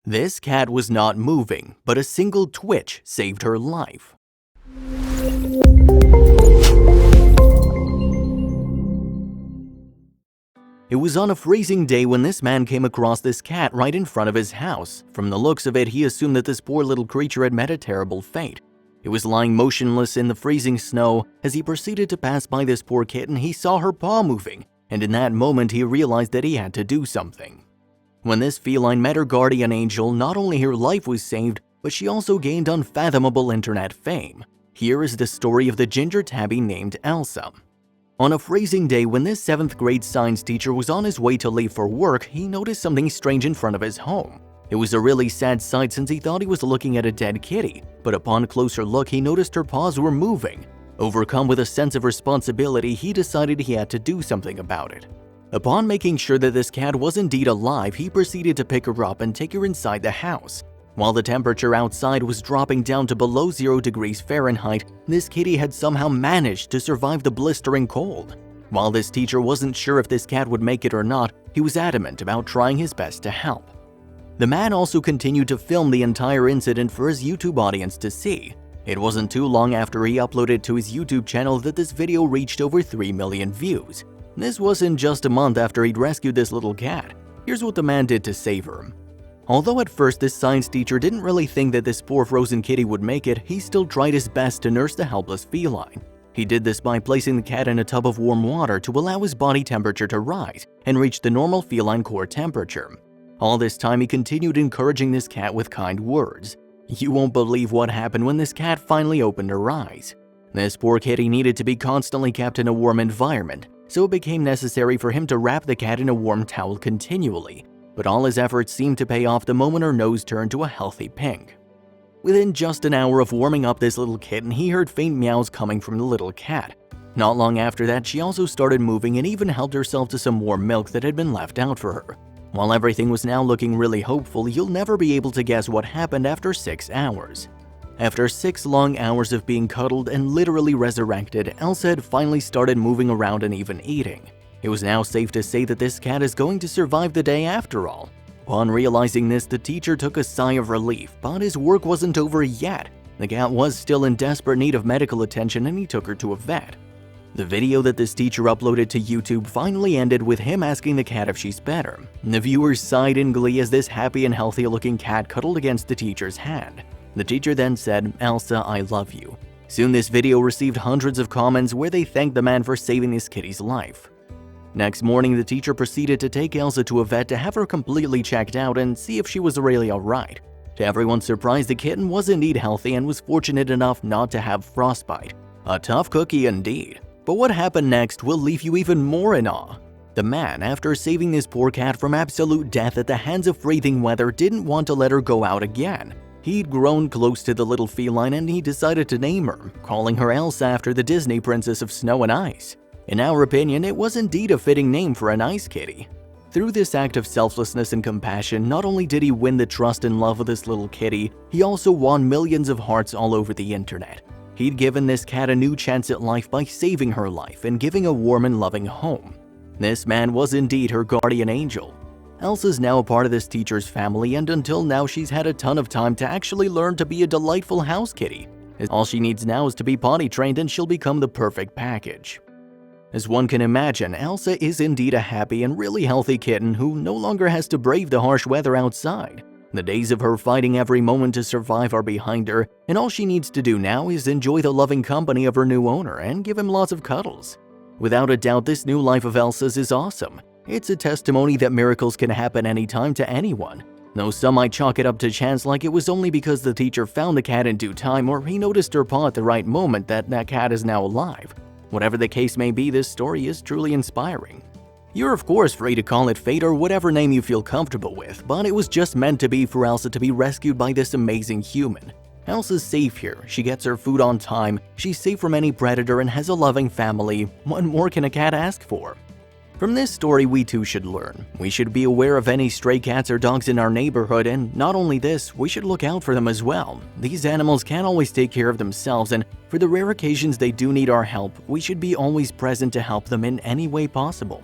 This cat was not moving, but a single twitch saved her life. It was on a freezing day when this man came across this cat right in front of his house. From the looks of it, he assumed that this poor little creature had met a terrible fate. It was lying motionless in the freezing snow. As he proceeded to pass by this poor kitten, he saw her paw moving, and in that moment he realized that he had to do something. When this feline met her guardian angel, not only her life was saved, but she also gained unfathomable internet fame. Here is the story of the ginger tabby named Elsa. On a freezing day when this 7th grade science teacher was on his way to leave for work, he noticed something strange in front of his home. It was a really sad sight since he thought he was looking at a dead kitty, but upon closer look he noticed her paws were moving. Overcome with a sense of responsibility, he decided he had to do something about it. Upon making sure that this cat was indeed alive, he proceeded to pick her up and take her inside the house. While the temperature outside was dropping down to below 0 degrees Fahrenheit, this kitty had somehow managed to survive the blistering cold. While this teacher wasn't sure if this cat would make it or not, he was adamant about trying his best to help. The man also continued to film the entire incident for his YouTube audience to see. It wasn't too long after he uploaded to his YouTube channel that this video reached over 3 million views. This wasn't just a month after he'd rescued this little cat. Here's what the man did to save her. Although at first this science teacher didn't really think that this poor frozen kitty would make it, he still tried his best to nurse the helpless feline. He did this by placing the cat in a tub of warm water to allow his body temperature to rise and reach the normal feline core temperature. All this time he continued encouraging this cat with kind words. You won't believe what happened when this cat finally opened her eyes. This poor kitty needed to be constantly kept in a warm environment, so it became necessary for him to wrap the cat in a warm towel continually. But all his efforts seemed to pay off the moment her nose turned to a healthy pink. Within just an hour of warming up this little kitten, he heard faint meows coming from the little cat. Not long after that, she also started moving and even helped herself to some warm milk that had been left out for her. While everything was now looking really hopeful, you'll never be able to guess what happened after 6 hours. After 6 long hours of being cuddled and literally resurrected, Elsa had finally started moving around and even eating. It was now safe to say that this cat is going to survive the day after all. Upon realizing this, the teacher took a sigh of relief, but his work wasn't over yet. The cat was still in desperate need of medical attention and he took her to a vet. The video that this teacher uploaded to YouTube finally ended with him asking the cat if she's better. The viewers sighed in glee as this happy and healthy looking cat cuddled against the teacher's hand. The teacher then said, "Elsa, I love you." Soon this video received hundreds of comments where they thanked the man for saving this kitty's life. Next morning, the teacher proceeded to take Elsa to a vet to have her completely checked out and see if she was really alright. To everyone's surprise, the kitten was indeed healthy and was fortunate enough not to have frostbite. A tough cookie indeed. But what happened next will leave you even more in awe. The man, after saving this poor cat from absolute death at the hands of freezing weather, didn't want to let her go out again. He'd grown close to the little feline and he decided to name her, calling her Elsa after the Disney princess of snow and ice. In our opinion, it was indeed a fitting name for an ice kitty. Through this act of selflessness and compassion, not only did he win the trust and love of this little kitty, he also won millions of hearts all over the internet. He'd given this cat a new chance at life by saving her life and giving a warm and loving home. This man was indeed her guardian angel. Elsa's now a part of this teacher's family, and until now she's had a ton of time to actually learn to be a delightful house kitty. All she needs now is to be potty trained and she'll become the perfect package. As one can imagine, Elsa is indeed a happy and really healthy kitten who no longer has to brave the harsh weather outside. The days of her fighting every moment to survive are behind her, and all she needs to do now is enjoy the loving company of her new owner and give him lots of cuddles. Without a doubt, this new life of Elsa's is awesome. It's a testimony that miracles can happen anytime to anyone. Though some might chalk it up to chance, like it was only because the teacher found the cat in due time or he noticed her paw at the right moment that cat is now alive. Whatever the case may be, this story is truly inspiring. You're of course free to call it fate or whatever name you feel comfortable with, but it was just meant to be for Elsa to be rescued by this amazing human. Elsa's safe here, she gets her food on time, she's safe from any predator and has a loving family. What more can a cat ask for? From this story, we too should learn. We should be aware of any stray cats or dogs in our neighborhood, and not only this, we should look out for them as well. These animals can't always take care of themselves, and for the rare occasions they do need our help, we should be always present to help them in any way possible.